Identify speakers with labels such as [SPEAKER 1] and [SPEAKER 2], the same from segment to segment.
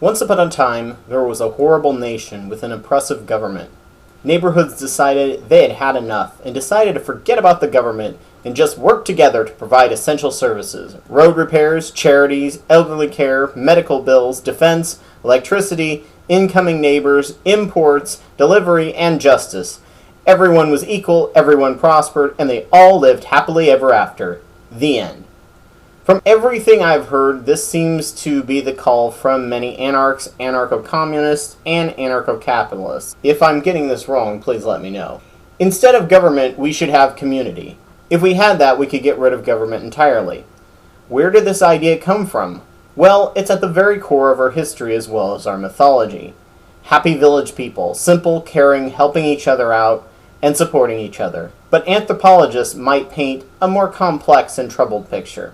[SPEAKER 1] Once upon a time, there was a horrible nation with an oppressive government. Neighborhoods decided they had had enough and decided to forget about the government and just work together to provide essential services: road repairs, charities, elderly care, medical bills, defense, electricity, incoming neighbors, imports, delivery, and justice. Everyone was equal, everyone prospered, and they all lived happily ever after. The end. From everything I've heard, this seems to be the call from many anarchs, anarcho-communists, and anarcho-capitalists. If I'm getting this wrong, please let me know. Instead of government, we should have community. If we had that, we could get rid of government entirely. Where did this idea come from? Well, it's at the very core of our history as well as our mythology. Happy village people, simple, caring, helping each other out, and supporting each other. But anthropologists might paint a more complex and troubled picture.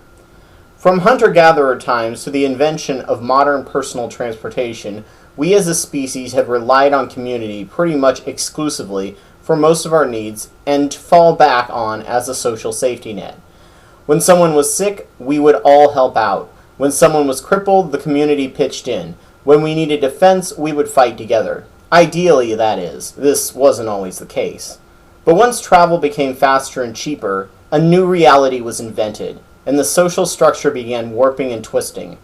[SPEAKER 1] From hunter-gatherer times to the invention of modern personal transportation, we as a species have relied on community pretty much exclusively for most of our needs and to fall back on as a social safety net. When someone was sick, we would all help out. When someone was crippled, the community pitched in. When we needed defense, we would fight together. Ideally, that is. This wasn't always the case. But once travel became faster and cheaper, a new reality was invented, and the social structure began warping and twisting.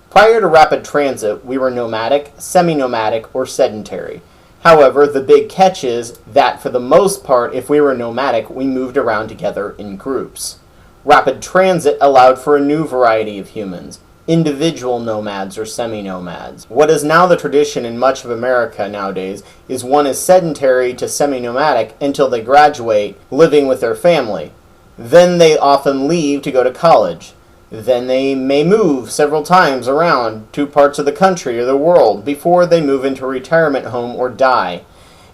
[SPEAKER 1] Prior to rapid transit, we were nomadic, semi-nomadic, or sedentary. However, the big catch is that for the most part, if we were nomadic, we moved around together in groups. Rapid transit allowed for a new variety of humans, individual nomads or semi-nomads. What is now the tradition in much of America nowadays is one is sedentary to semi-nomadic until they graduate, living with their family. Then they often leave to go to college. Then they may move several times around to parts of the country or the world before they move into a retirement home or die.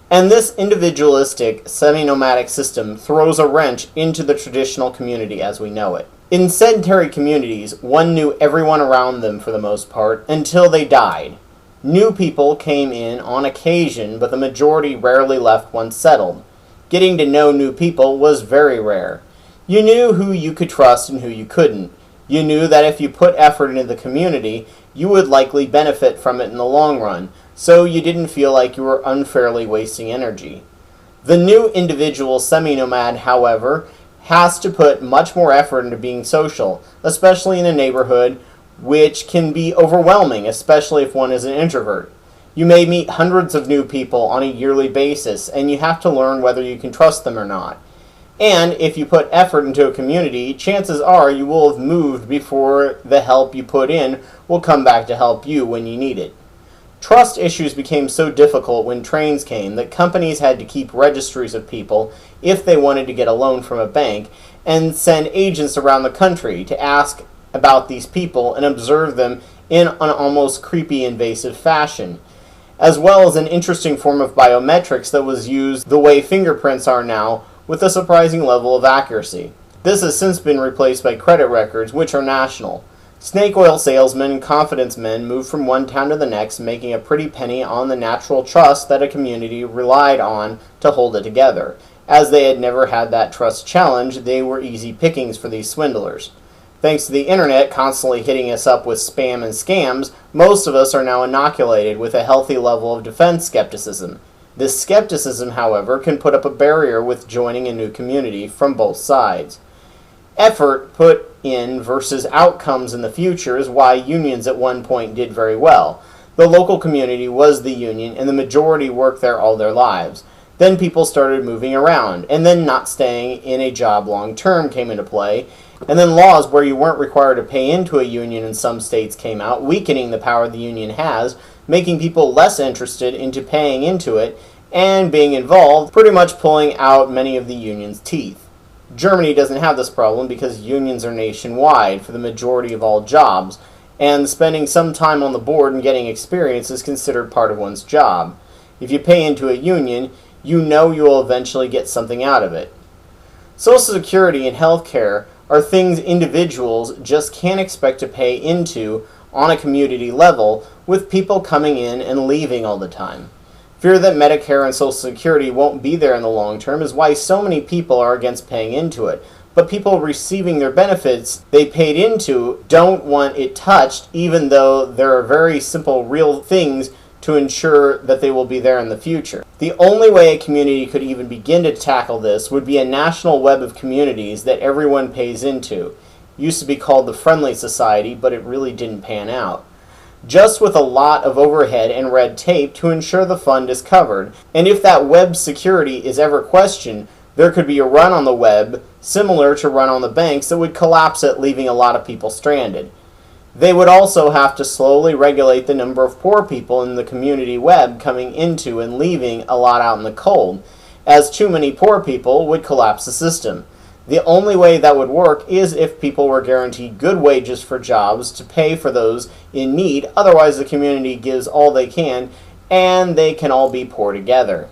[SPEAKER 1] And this individualistic, semi-nomadic system throws a wrench into the traditional community as we know it. In sedentary communities, one knew everyone around them for the most part until they died. New people came in on occasion, but the majority rarely left once settled. Getting to know new people was very rare. You knew who you could trust and who you couldn't. You knew that if you put effort into the community, you would likely benefit from it in the long run, so you didn't feel like you were unfairly wasting energy. The new individual semi-nomad, however, has to put much more effort into being social, especially in a neighborhood, which can be overwhelming, especially if one is an introvert. You may meet hundreds of new people on a yearly basis, and you have to learn whether you can trust them or not. And if you put effort into a community, chances are you will have moved before the help you put in will come back to help you when you need it. Trust issues became so difficult when trains came that companies had to keep registries of people if they wanted to get a loan from a bank and send agents around the country to ask about these people and observe them in an almost creepy, invasive fashion, as well as an interesting form of biometrics that was used the way fingerprints are now, with a surprising level of accuracy. This has since been replaced by credit records, which are national. Snake oil salesmen and confidence men moved from one town to the next, making a pretty penny on the natural trust that a community relied on to hold it together. As they had never had that trust challenged, they were easy pickings for these swindlers. Thanks to the internet constantly hitting us up with spam and scams, most of us are now inoculated with a healthy level of defense skepticism. This skepticism, however, can put up a barrier with joining a new community from both sides. Effort put in versus outcomes in the future is why unions at one point did very well. The local community was the union, and the majority worked there all their lives. Then people started moving around, and then not staying in a job long term came into play, and then laws where you weren't required to pay into a union in some states came out, weakening the power the union has, making people less interested into paying into it and being involved, pretty much pulling out many of the union's teeth. Germany doesn't have this problem because unions are nationwide for the majority of all jobs, and spending some time on the board and getting experience is considered part of one's job. If you pay into a union, you know you will eventually get something out of it. Social Security and health care are things individuals just can't expect to pay into on a community level, with people coming in and leaving all the time. Fear that Medicare and Social Security won't be there in the long term is why so many people are against paying into it, but people receiving their benefits they paid into don't want it touched, even though there are very simple, real things to ensure that they will be there in the future. The only way a community could even begin to tackle this would be a national web of communities that everyone pays into. It used to be called the Friendly Society, but it really didn't pan out. Just with a lot of overhead and red tape to ensure the fund is covered, and if that web security is ever questioned, there could be a run on the web similar to run on the banks that would collapse it, leaving a lot of people stranded. They would also have to slowly regulate the number of poor people in the community web coming into and leaving a lot out in the cold, as too many poor people would collapse the system. The only way that would work is if people were guaranteed good wages for jobs to pay for those in need, otherwise the community gives all they can and they can all be poor together.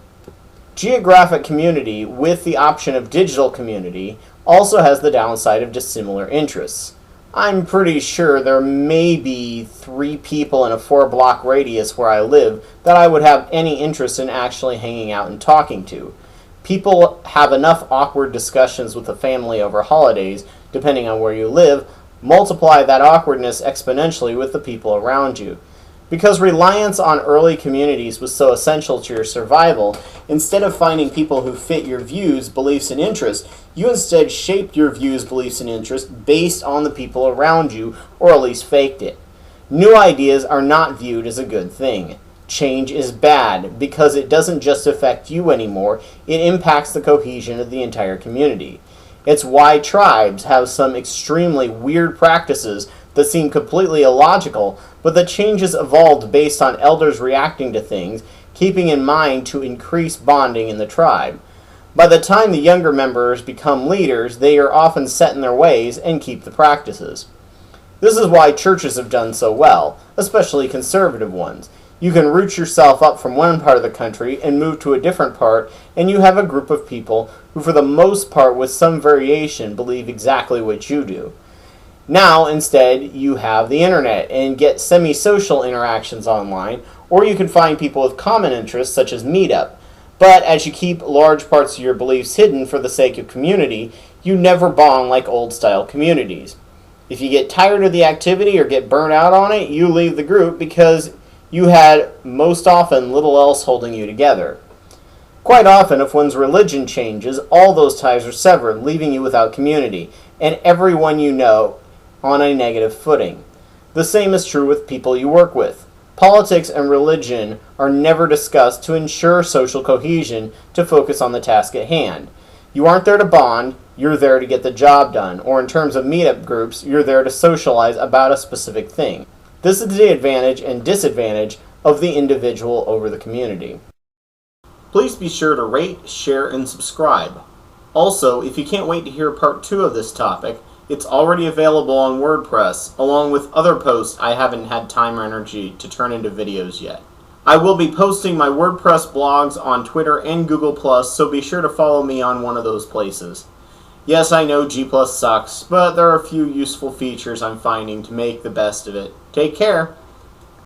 [SPEAKER 1] Geographic community with the option of digital community also has the downside of dissimilar interests. I'm pretty sure there may be 3 people in a 4-block radius where I live that I would have any interest in actually hanging out and talking to. People have enough awkward discussions with the family over holidays, depending on where you live. Multiply that awkwardness exponentially with the people around you. Because reliance on early communities was so essential to your survival, instead of finding people who fit your views, beliefs, and interests, you instead shaped your views, beliefs, and interests based on the people around you, or at least faked it. New ideas are not viewed as a good thing. Change is bad because it doesn't just affect you anymore, it impacts the cohesion of the entire community. It's why tribes have some extremely weird practices that seem completely illogical, but the changes evolved based on elders reacting to things, keeping in mind to increase bonding in the tribe. By the time the younger members become leaders, they are often set in their ways and keep the practices. This is why churches have done so well, especially conservative ones. You can root yourself up from one part of the country and move to a different part, and you have a group of people who, for the most part, with some variation, believe exactly what you do. Now, instead, you have the internet and get semi-social interactions online, or you can find people with common interests, such as Meetup. But as you keep large parts of your beliefs hidden for the sake of community, you never bond like old-style communities. If you get tired of the activity or get burnt out on it, you leave the group because you had most often little else holding you together. Quite often, if one's religion changes, all those ties are severed, leaving you without community, and everyone you know on a negative footing. The same is true with people you work with. Politics and religion are never discussed to ensure social cohesion, to focus on the task at hand. You aren't there to bond, you're there to get the job done, or in terms of meetup groups, you're there to socialize about a specific thing. This is the advantage and disadvantage of the individual over the community. Please be sure to rate, share, and subscribe. Also, if you can't wait to hear part 2 of this topic, it's already available on WordPress, along with other posts I haven't had time or energy to turn into videos yet. I will be posting my WordPress blogs on Twitter and Google+, so be sure to follow me on one of those places. Yes, I know G+ sucks, but there are a few useful features I'm finding to make the best of it. Take care!